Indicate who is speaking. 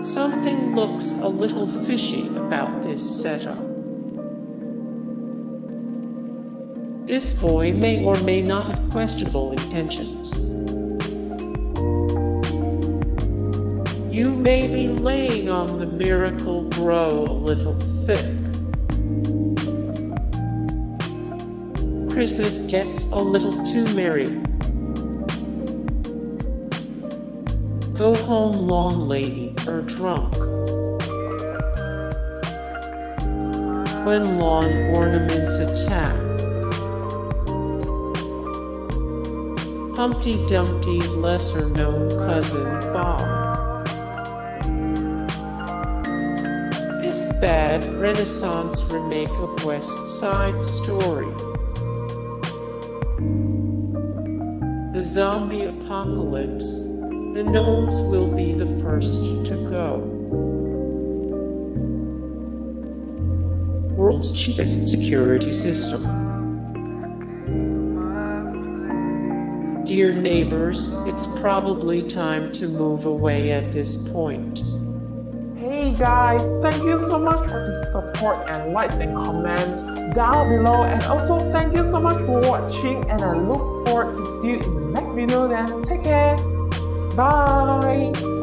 Speaker 1: Something looks a little fishy about this setup. This boy may or may not have questionable intentions. You may be laying on the MiracleGro a little thick. Christmas gets a little too merry. Go home, long lady, or drunk. When lawn ornaments attack. Humpty Dumpty's lesser-known cousin, Bob. This bad Renaissance remake of West Side Story. The zombie apocalypse. The Gnomes will be the first to go. World's cheapest security system. Dear neighbors, it's probably time to move away at this point.
Speaker 2: Hey guys, thank you so much for the support and likes and comments down below, and also thank you so much for watching, and I look forward to see you in the next video then. Take care. Bye.